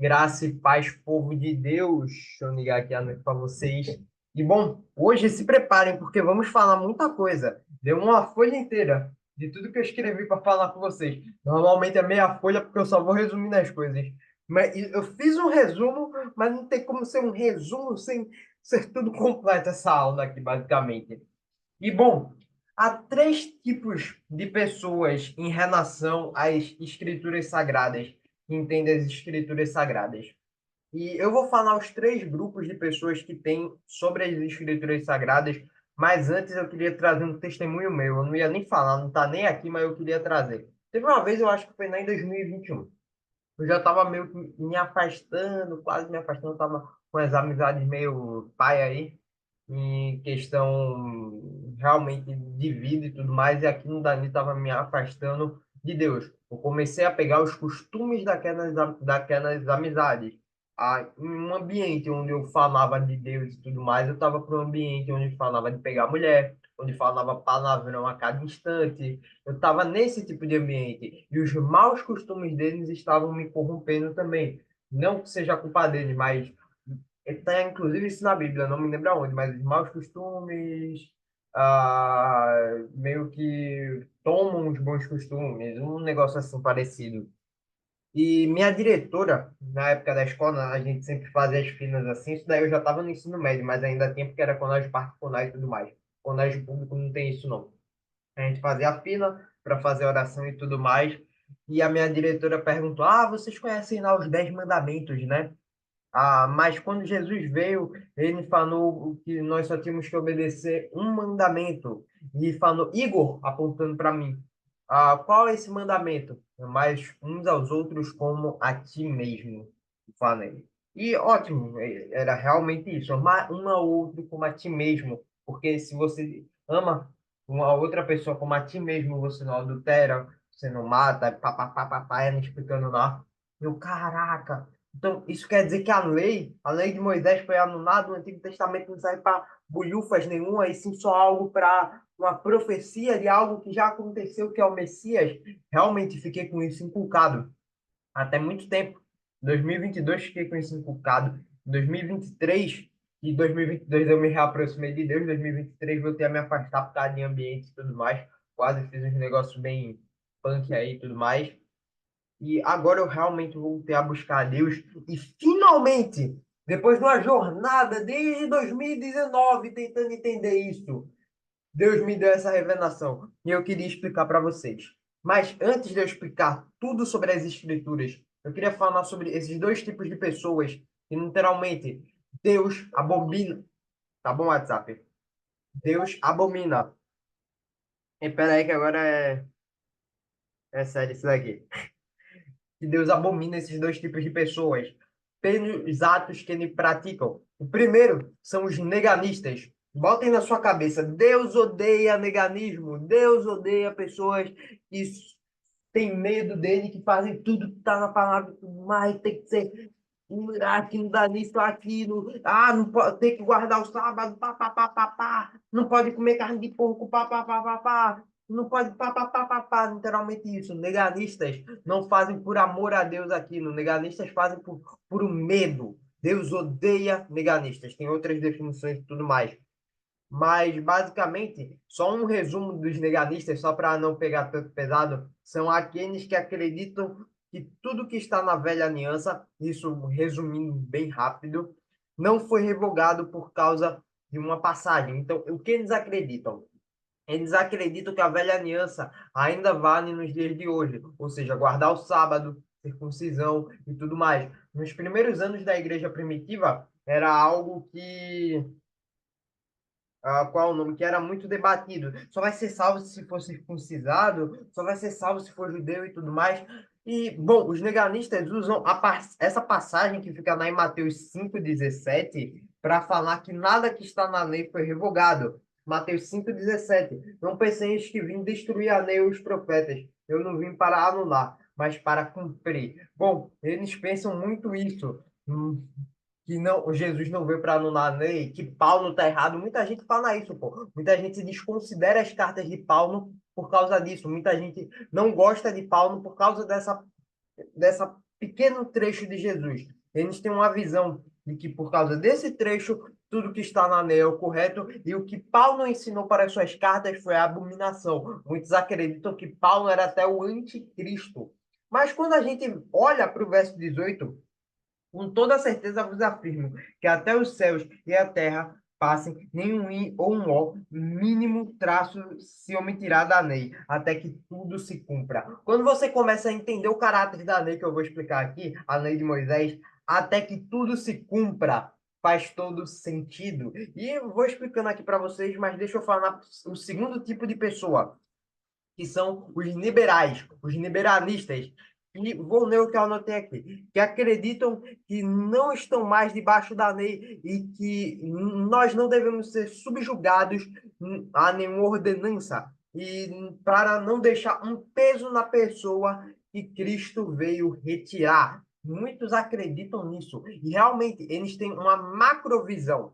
Graça e paz, povo de Deus. Deixa eu ligar aqui a noite para vocês. E bom, hoje se preparem, porque vamos falar muita coisa. Deu uma folha inteira de tudo que eu escrevi para falar com vocês. Normalmente é meia folha, porque eu só vou resumindo as coisas. Mas eu fiz um resumo, mas não tem como ser um resumo sem ser tudo completo essa aula aqui, basicamente. E bom, há três tipos de pessoas em relação às escrituras sagradas, que entendem as escrituras sagradas. E eu vou falar os três grupos de pessoas que têm sobre as escrituras sagradas, mas antes eu queria trazer um testemunho meu. Eu não ia nem falar, não está nem aqui, mas eu queria trazer. Teve uma vez, eu acho que foi lá em 2021. Eu já estava meio que me afastando, quase me afastando, estava com as amizades meio pai aí, em questão realmente de vida e tudo mais, e aqui no Dani estava me afastando de Deus. Eu comecei a pegar os costumes daquelas amizades. Em um ambiente onde eu falava de Deus e tudo mais, eu estava para um ambiente onde falava de pegar mulher, onde falava palavrão a cada instante. Eu estava nesse tipo de ambiente. E os maus costumes deles estavam me corrompendo também. Não que seja culpa deles, mas está inclusive isso na Bíblia, não me lembro aonde, mas os maus costumes meio que tomam os bons costumes, um negócio assim parecido. E minha diretora, na época da escola, a gente sempre fazia as filas assim, isso daí eu já estava no ensino médio, mas ainda tinha porque era colégio particular e tudo mais. Colégio público não tem isso não. A gente fazia a fila para fazer oração e tudo mais. E a minha diretora perguntou: vocês conhecem lá os 10 mandamentos, né? Mas quando Jesus veio, ele falou que nós só tínhamos que obedecer um mandamento. E falou, Igor, apontando para mim, qual é esse mandamento? Mas uns aos outros como a ti mesmo, falei. E ótimo, era realmente isso, amar um ao outro como a ti mesmo. Porque se você ama uma outra pessoa como a ti mesmo, você não adultera, você não mata, papapá, papá, não explicando lá. Eu, caraca. Então, isso quer dizer que a lei de Moisés foi anulada, o Antigo Testamento não serve para bulhufas nenhuma, e sim só algo para uma profecia de algo que já aconteceu, que é o Messias. Realmente fiquei com isso inculcado até muito tempo. Em 2022 fiquei com isso inculcado. Em 2023 e 2022 eu me reaproximei de Deus. Em 2023 voltei a me afastar por causa de ambiente e tudo mais. Quase fiz uns negócios bem punk aí e tudo mais. E agora eu realmente voltei a buscar a Deus. E finalmente, depois de uma jornada desde 2019 tentando entender isso, Deus me deu essa revelação. E eu queria explicar para vocês. Mas antes de eu explicar tudo sobre as Escrituras, eu queria falar sobre esses dois tipos de pessoas que literalmente Deus abomina. Tá bom, WhatsApp? Deus abomina. E peraí que agora é sério isso daqui. Que Deus abomina esses dois tipos de pessoas pelos atos que ele praticam. O primeiro são os neganistas. Botem na sua cabeça, Deus odeia neganismo, Deus odeia pessoas que têm medo dele, que fazem tudo que está na palavra, tudo mais, tem que ser que não dá nisso, aquilo, não pode, tem que guardar o sábado, pá, pá, pá, pá, pá, não pode comer carne de porco, pá, pá, pá, pá, pá, não pode, pá, pá, pá, pá, pá, literalmente isso. Neganistas não fazem por amor a Deus aquilo, neganistas fazem por um medo. Deus odeia neganistas, tem outras definições e tudo mais. Mas, basicamente, só um resumo dos neganistas, só para não pegar tanto pesado, são aqueles que acreditam que tudo que está na velha aliança, isso resumindo bem rápido, não foi revogado por causa de uma passagem. Então, o que eles acreditam? Eles acreditam que a velha aliança ainda vale nos dias de hoje, ou seja, guardar o sábado, circuncisão e tudo mais. Nos primeiros anos da igreja primitiva, era algo que qual é o nome, que era muito debatido. Só vai ser salvo se for circuncisado, só vai ser salvo se for judeu e tudo mais. E, bom, os neganistas usam essa passagem que fica lá em Mateus 5,17 para falar que nada que está na lei foi revogado. Mateus 5,17. Não penseis que vim destruir a lei e os profetas. Eu não vim para anular, mas para cumprir. Bom, eles pensam muito isso. Que não, o Jesus não veio para anular a lei, que Paulo está errado. Muita gente fala isso, pô. Muita gente desconsidera as cartas de Paulo por causa disso. Muita gente não gosta de Paulo por causa dessa pequeno trecho de Jesus. Eles têm uma visão de que, por causa desse trecho, tudo que está na lei é o correto, e o que Paulo ensinou para as suas cartas foi a abominação. Muitos acreditam que Paulo era até o anticristo. Mas quando a gente olha para o verso 18, com toda certeza vos afirmo que até os céus e a terra passem, nenhum i ou um ó, mínimo traço se omitirá da lei, até que tudo se cumpra. Quando você começa a entender o caráter da lei que eu vou explicar aqui, a lei de Moisés, até que tudo se cumpra, faz todo sentido. E eu vou explicando aqui para vocês, mas deixa eu falar o segundo tipo de pessoa, que são os liberais, os liberalistas, e vou ler o que eu anotei aqui, que acreditam que não estão mais debaixo da lei e que nós não devemos ser subjugados a nenhuma ordenança e para não deixar um peso na pessoa que Cristo veio retirar. Muitos acreditam nisso e realmente eles têm uma macrovisão,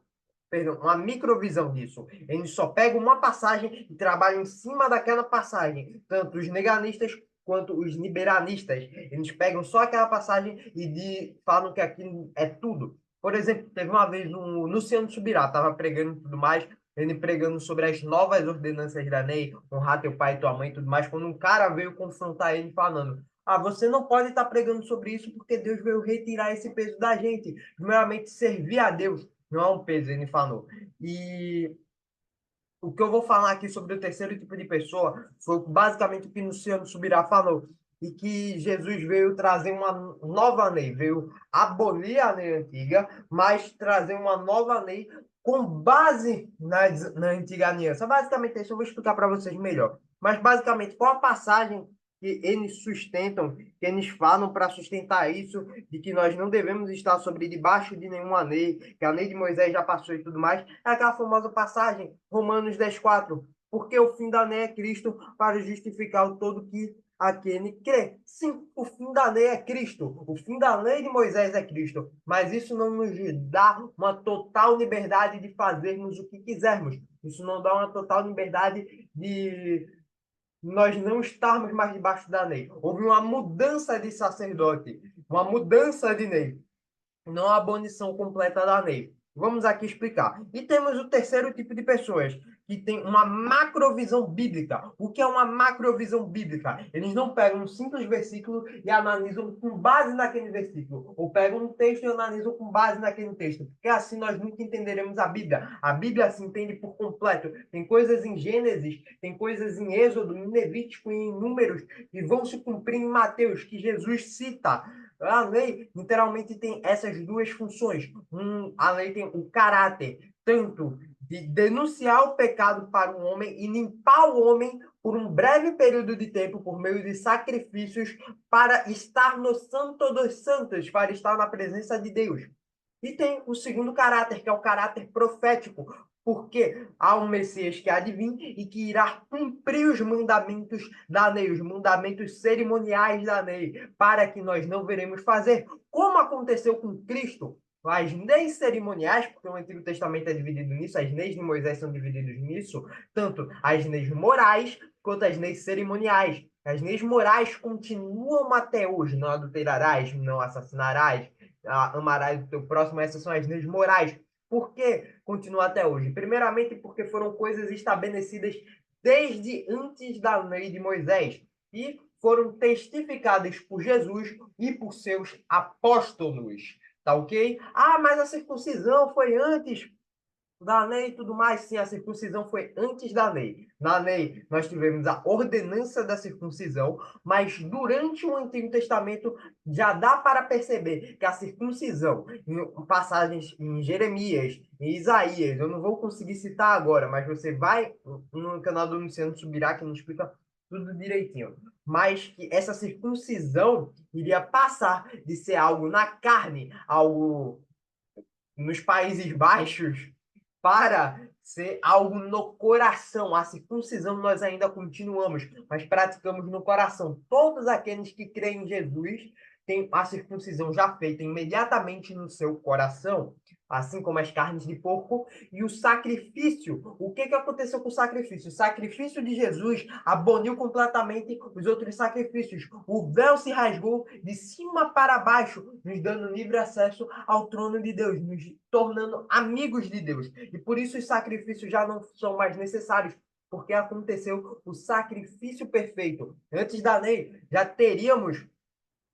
perdão, uma microvisão disso. Eles só pegam uma passagem e trabalham em cima daquela passagem. Tanto os neganistas quanto os liberalistas. Eles pegam só aquela passagem e falam que aquilo é tudo. Por exemplo, teve uma vez um Luciano Subirá, estava pregando e tudo mais, ele pregando sobre as novas ordenanças da lei, honrar teu pai e tua mãe e tudo mais, quando um cara veio confrontar ele falando: ah, você não pode estar pregando sobre isso porque Deus veio retirar esse peso da gente, primeiramente servir a Deus. Não é um peso, ele falou. E o que eu vou falar aqui sobre o terceiro tipo de pessoa foi basicamente o que Luciano Subirá falou. E que Jesus veio trazer uma nova lei, veio abolir a lei antiga, mas trazer uma nova lei com base na antiga aliança. Basicamente, isso eu vou explicar para vocês melhor. Mas, basicamente, qual a passagem que eles sustentam, que eles falam para sustentar isso, de que nós não devemos estar sobre debaixo de nenhuma lei, que a lei de Moisés já passou e tudo mais, é aquela famosa passagem, Romanos 10:4, porque o fim da lei é Cristo para justificar o todo que aquele crê. Sim, o fim da lei é Cristo, o fim da lei de Moisés é Cristo, mas isso não nos dá uma total liberdade de fazermos o que quisermos. Isso não dá uma total liberdade de nós não estarmos mais debaixo da lei. Houve uma mudança de sacerdote, uma mudança de lei, não a abolição completa da lei. Vamos aqui explicar. E temos o terceiro tipo de pessoas, que tem uma macrovisão bíblica. O que é uma macrovisão bíblica? Eles não pegam um simples versículo e analisam com base naquele versículo, ou pegam um texto e analisam com base naquele texto, porque assim nós nunca entenderemos a Bíblia. A Bíblia se entende por completo. Tem coisas em Gênesis, tem coisas em Êxodo, em Levítico e em Números, que vão se cumprir em Mateus, que Jesus cita. A lei literalmente tem essas duas funções. A lei tem o caráter, tanto de denunciar o pecado para o homem e limpar o homem por um breve período de tempo, por meio de sacrifícios, para estar no Santo dos Santos, para estar na presença de Deus. E tem o segundo caráter, que é o caráter profético, porque há um Messias que há de vir e que irá cumprir os mandamentos da lei, os mandamentos cerimoniais da lei, para que nós não veremos fazer, como aconteceu com Cristo. As leis cerimoniais, porque o Antigo Testamento é dividido nisso, as leis de Moisés são divididas nisso, tanto as leis morais quanto as leis cerimoniais. As leis morais continuam até hoje, não adulterarás, não assassinarás, amarás o teu próximo, essas são as leis morais. Por que continua até hoje? Primeiramente, porque foram coisas estabelecidas desde antes da lei de Moisés e foram testificadas por Jesus e por seus apóstolos. Tá ok? Ah, mas a circuncisão foi antes da lei e tudo mais. Sim, a circuncisão foi antes da lei. Na lei, nós tivemos a ordenança da circuncisão, mas durante o Antigo Testamento já dá para perceber que a circuncisão, em passagens em Jeremias, em Isaías, eu não vou conseguir citar agora, mas você vai no canal do Luciano Subirá, que nos explica tudo direitinho. Mas que essa circuncisão iria passar de ser algo na carne, algo nos Países Baixos, para ser algo no coração. A circuncisão nós ainda continuamos, mas praticamos no coração. Todos aqueles que creem em Jesus tem a circuncisão já feita imediatamente no seu coração, assim como as carnes de porco, e o sacrifício. O que que aconteceu com o sacrifício? O sacrifício de Jesus aboliu completamente os outros sacrifícios. O véu se rasgou de cima para baixo, nos dando livre acesso ao trono de Deus, nos tornando amigos de Deus. E por isso os sacrifícios já não são mais necessários, porque aconteceu o sacrifício perfeito. Antes da lei, já teríamos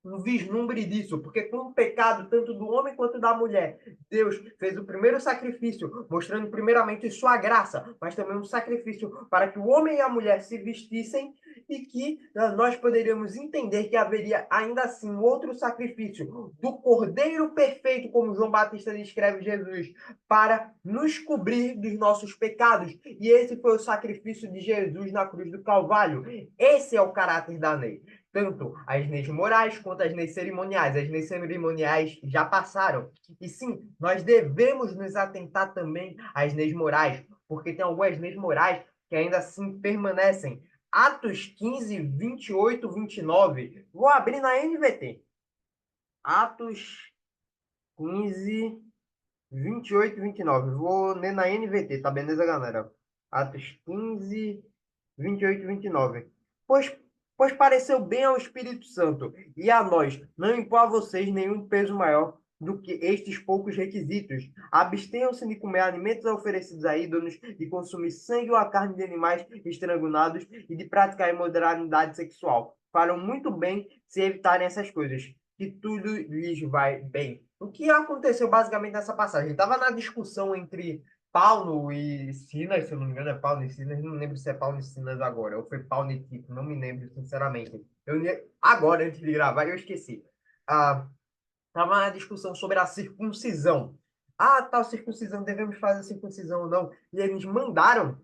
um vislumbre disso, porque com o pecado, tanto do homem quanto da mulher, Deus fez o primeiro sacrifício, mostrando primeiramente sua graça, mas também um sacrifício para que o homem e a mulher se vestissem e que nós poderíamos entender que haveria ainda assim um outro sacrifício do Cordeiro perfeito, como João Batista descreve Jesus, para nos cobrir dos nossos pecados. E esse foi o sacrifício de Jesus na cruz do Calvário. Esse é o caráter da lei, tanto as leis morais quanto as leis cerimoniais. As leis cerimoniais já passaram. E sim, nós devemos nos atentar também às leis morais, porque tem algumas leis morais que ainda assim permanecem. Atos 15, 28, 29. Vou abrir na NVT. Atos 15, 28 e 29. Vou ler na NVT, tá beleza, galera? Atos 15, 28 e 29. Pois, pois pareceu bem ao Espírito Santo e a nós não impor a vocês nenhum peso maior do que estes poucos requisitos. Abstenham-se de comer alimentos oferecidos a ídolos, de consumir sangue ou a carne de animais estrangulados e de praticar imoralidade sexual. Farão muito bem se evitarem essas coisas, que tudo lhes vai bem. O que aconteceu basicamente nessa passagem? Estava na discussão entre Paulo e Silas, se eu não me engano, é Paulo e Silas, não lembro se é Paulo e Silas agora, ou foi Paulo e Tito, não me lembro, sinceramente. Agora, antes de gravar, eu esqueci. Ah, estava na discussão sobre a circuncisão. Ah, tal circuncisão, devemos fazer circuncisão ou não? E eles mandaram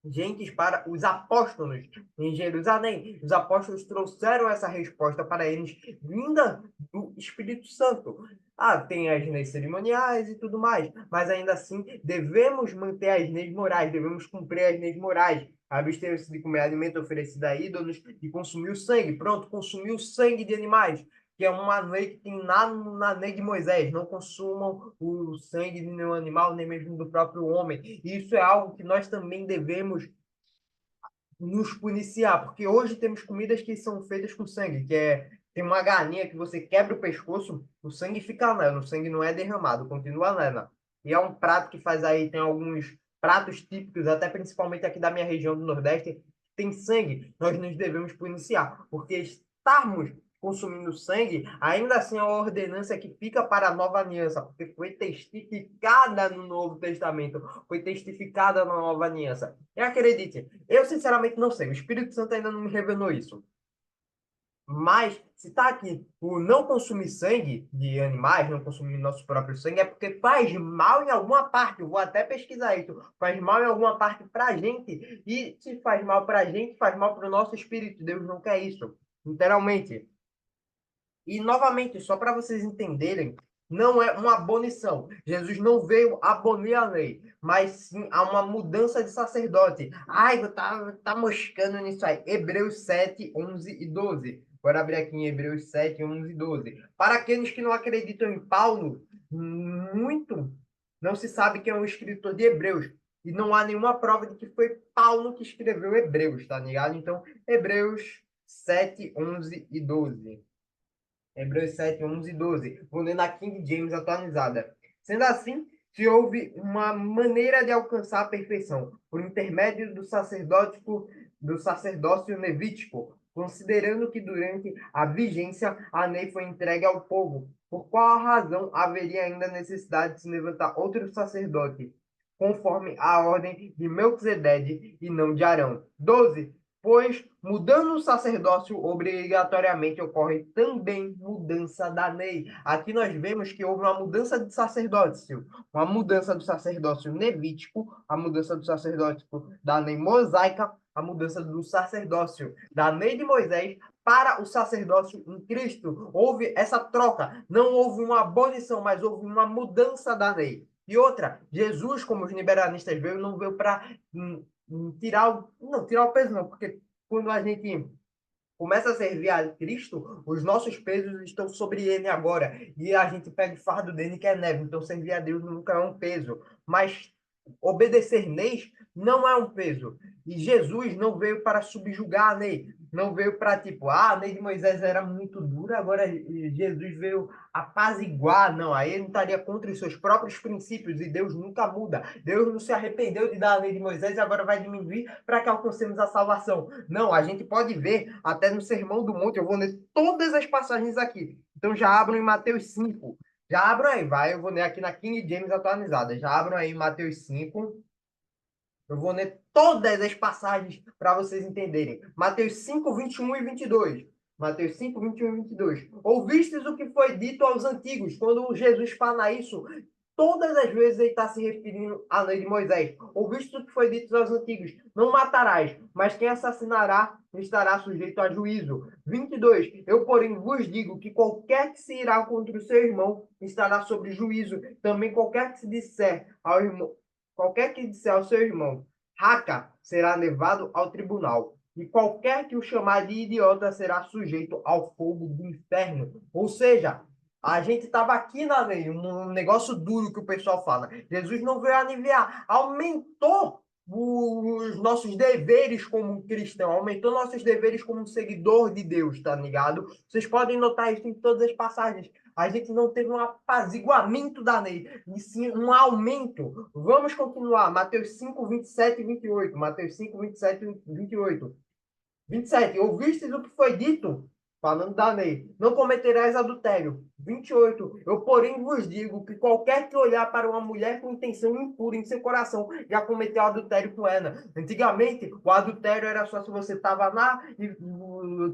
gentes para os apóstolos em Jerusalém. Os apóstolos trouxeram essa resposta para eles, vinda do Espírito Santo. Ah, tem as leis cerimoniais e tudo mais, mas ainda assim devemos manter as leis morais, devemos cumprir as leis morais. Abster-se de comer alimento oferecido a ídolos e consumir o sangue. Pronto, consumir o sangue de animais, que é uma lei que tem na lei de Moisés. Não consumam o sangue de nenhum animal, nem mesmo do próprio homem. E isso é algo que nós também devemos nos policiar, porque hoje temos comidas que são feitas com sangue, que é tem uma galinha que você quebra o pescoço, o sangue fica nela, o sangue não é derramado, continua nela. E é um prato que faz aí, tem alguns pratos típicos, até principalmente aqui da minha região do Nordeste, tem sangue, nós nos devemos policiar, porque estarmos consumindo sangue, ainda assim é uma ordenança que fica para a nova aliança, porque foi testificada no Novo Testamento, foi testificada na nova aliança. E acredite, eu sinceramente não sei, o Espírito Santo ainda não me revelou isso. Mas se está aqui o não consumir sangue de animais, não consumir nosso próprio sangue, é porque faz mal em alguma parte. Eu vou até pesquisar isso. Faz mal em alguma parte para a gente. E se faz mal para a gente, faz mal para o nosso espírito. Deus não quer isso. Literalmente. E, novamente, só para vocês entenderem, não é uma abolição. Jesus não veio abolir a lei, mas sim há uma mudança de sacerdote. Ai, tá moscando nisso aí. Hebreus 7, 11 e 12. Bora abrir aqui em Hebreus 7, 11 e 12. Para aqueles que não acreditam em Paulo, muito não se sabe quem é o escritor de Hebreus. E não há nenhuma prova de que foi Paulo que escreveu Hebreus, tá ligado? Então, Hebreus 7, 11 e 12. Hebreus 7, 11 e 12. Vou ler na King James atualizada. Sendo assim, se houve uma maneira de alcançar a perfeição por intermédio do sacerdócio levítico, considerando que durante a vigência a lei foi entregue ao povo, por qual razão haveria ainda necessidade de se levantar outro sacerdote, conforme a ordem de Melquisedeque e não de Arão? 12. Pois, mudando o sacerdócio, obrigatoriamente ocorre também mudança da lei. Aqui nós vemos que houve uma mudança de sacerdócio, uma mudança do sacerdócio levítico, a mudança do sacerdócio da lei mosaica, a mudança do sacerdócio da lei de Moisés para o sacerdócio em Cristo. Houve essa troca, não houve uma abolição, mas houve uma mudança da lei. E outra, Jesus, como os liberalistas veio, não veio para tirar o peso, não, porque quando a gente começa a servir a Cristo, os nossos pesos estão sobre ele agora. E a gente pega o fardo dele que é neve. Então, servir a Deus nunca é um peso. Mas obedecer leis não é um peso. E Jesus não veio para subjugar a lei. Não veio para, tipo, a lei de Moisés era muito dura, agora Jesus veio apaziguar. Não, aí ele estaria contra os seus próprios princípios e Deus nunca muda. Deus não se arrependeu de dar a lei de Moisés e agora vai diminuir para que alcancemos a salvação. Não, a gente pode ver até no Sermão do Monte, eu vou ler todas as passagens aqui. Então já abram em Mateus 5. Já abram aí, vai, eu vou ler aqui na King James atualizada. Já abram aí em Mateus 5. Eu vou ler todas as passagens para vocês entenderem. Mateus 5, 21 e 22. Mateus 5, 21 e 22. Ouvistes o que foi dito aos antigos? Quando Jesus fala isso, todas as vezes ele está se referindo à lei de Moisés. Ouvistes o que foi dito aos antigos? Não matarás, mas quem assassinará estará sujeito a juízo. 22. Eu, porém, vos digo que qualquer que se irá contra o seu irmão estará sobre juízo. Também qualquer que se disser ao irmão, qualquer que disser ao seu irmão, raca, será levado ao tribunal. E qualquer que o chamar de idiota será sujeito ao fogo do inferno. Ou seja, a gente estava aqui na lei, um negócio duro que o pessoal fala. Jesus não veio aliviar, aumentou os nossos deveres como um cristão, aumentou nossos deveres como um seguidor de Deus, tá ligado? Vocês podem notar isso em todas as passagens. A gente não teve um apaziguamento da lei, e sim um aumento. Vamos continuar. Mateus 5, 27 e 28. Mateus 5, 27 e 28. 27. Ouvistes o que foi dito? Falando da lei. Não cometerás adultério. 28. Eu, porém, vos digo que qualquer que olhar para uma mulher com intenção impura em seu coração já cometeu adultério com ela. Antigamente, o adultério era só se você estava lá e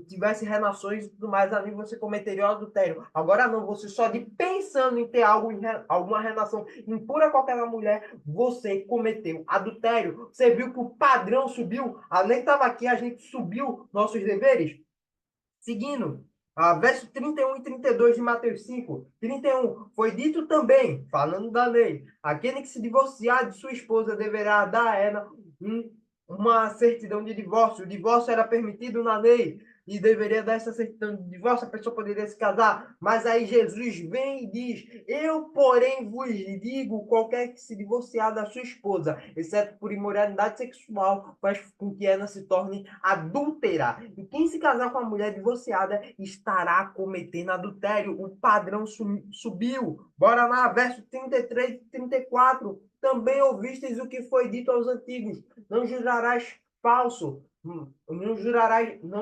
tivesse relações e tudo mais, ali você cometeria o adultério. Agora não, você só de pensando em ter algo, alguma relação impura com aquela mulher, você cometeu adultério. Você viu que o padrão subiu? A lei estava aqui, a gente subiu nossos deveres? Seguindo, verso 31 e 32 de Mateus 5. 31. Foi dito também, falando da lei, aquele que se divorciar de sua esposa deverá dar a ela uma certidão de divórcio. O divórcio era permitido na lei e deveria dar essa certidão de divórcio, a pessoa poderia se casar. Mas aí Jesus vem e diz: eu, porém, vos digo: qualquer que se divorciar da sua esposa, exceto por imoralidade sexual, faz com que ela se torne adúltera. E quem se casar com uma mulher divorciada estará cometendo adultério. O padrão subiu. Bora lá, verso 33 e 34. Também ouvistes o que foi dito aos antigos: não jurarás falso. Não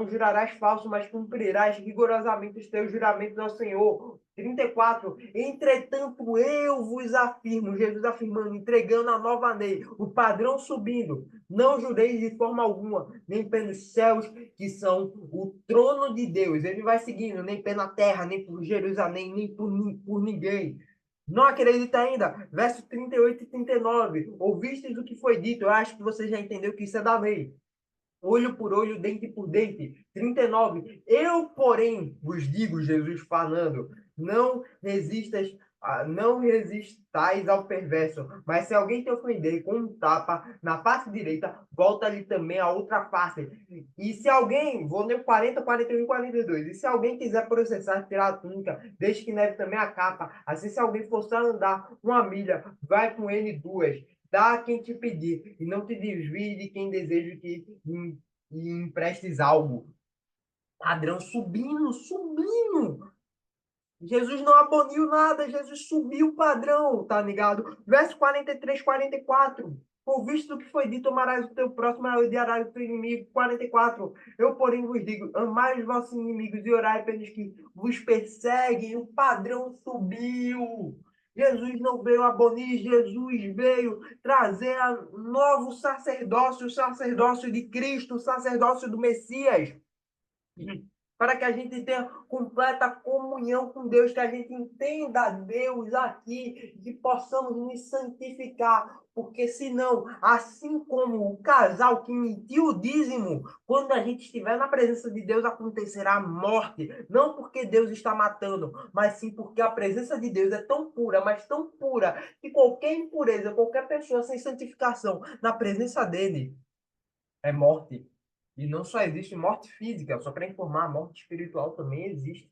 jurarás falso, mas cumprirás rigorosamente os teus juramentos ao Senhor. 34. Entretanto, eu vos afirmo, Jesus afirmando, entregando a nova lei, o padrão subindo. Não jureis de forma alguma, nem pelos céus, que são o trono de Deus. Ele vai seguindo, nem pela terra, nem por Jerusalém, nem por ninguém. Não acredita ainda? Verso 38 e 39. Ouvistes o que foi dito? Eu acho que você já entendeu que isso é da lei. Olho por olho, dente por dente. 39. Eu, porém, vos digo, Jesus falando, não resistais ao perverso, mas se alguém te ofender com um tapa na face direita, volta-lhe também a outra face. E se alguém, vou ler 40, 41 e 42, e se alguém quiser processar, tirar a túnica, deixe que leve também a capa. Assim, se alguém forçar a andar uma milha, vai com ele duas. Dá a quem te pedir, e não te desvie de quem deseja que emprestes algo. Padrão subindo, subindo. Jesus não aboliu nada, Jesus subiu o padrão, tá ligado? Verso 43, 44. Por visto que foi dito, amarás o teu próximo e odiarás o teu inimigo. 44. Eu, porém, vos digo, amai os vossos inimigos e orai pelos que vos perseguem. O padrão subiu. Jesus não veio abolir, Jesus veio trazer a novo sacerdócio, o sacerdócio de Cristo, o sacerdócio do Messias, para que a gente tenha completa comunhão com Deus, que a gente entenda Deus aqui, que possamos nos santificar, porque senão, assim como o casal que emitiu o dízimo, quando a gente estiver na presença de Deus, acontecerá a morte, não porque Deus está matando, mas sim porque a presença de Deus é tão pura, mas tão pura, que qualquer impureza, qualquer pessoa sem santificação na presença dele é morte. E não só existe morte física, só para informar, a morte espiritual também existe.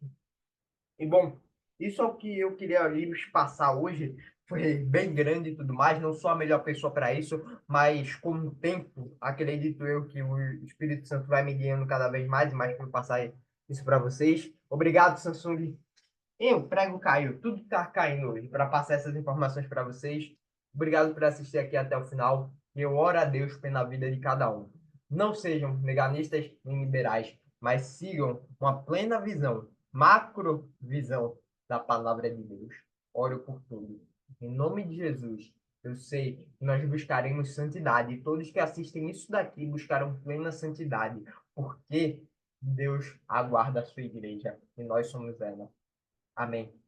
E bom, isso é o que eu queria lhes passar hoje. Foi bem grande e tudo mais. Não sou a melhor pessoa para isso, mas com o tempo, acredito eu que o Espírito Santo vai me guiando cada vez mais e mais para passar isso para vocês. Obrigado, Samsung. Eu prego Caio, tudo está caindo hoje para passar essas informações para vocês. Obrigado por assistir aqui até o final. E eu oro a Deus pela vida de cada um. Não sejam veganistas nem liberais, mas sigam uma plena visão, macro visão da palavra de Deus. Oro por tudo. Em nome de Jesus, eu sei que nós buscaremos santidade. E todos que assistem isso daqui buscarão plena santidade, porque Deus aguarda a sua igreja e nós somos ela. Amém.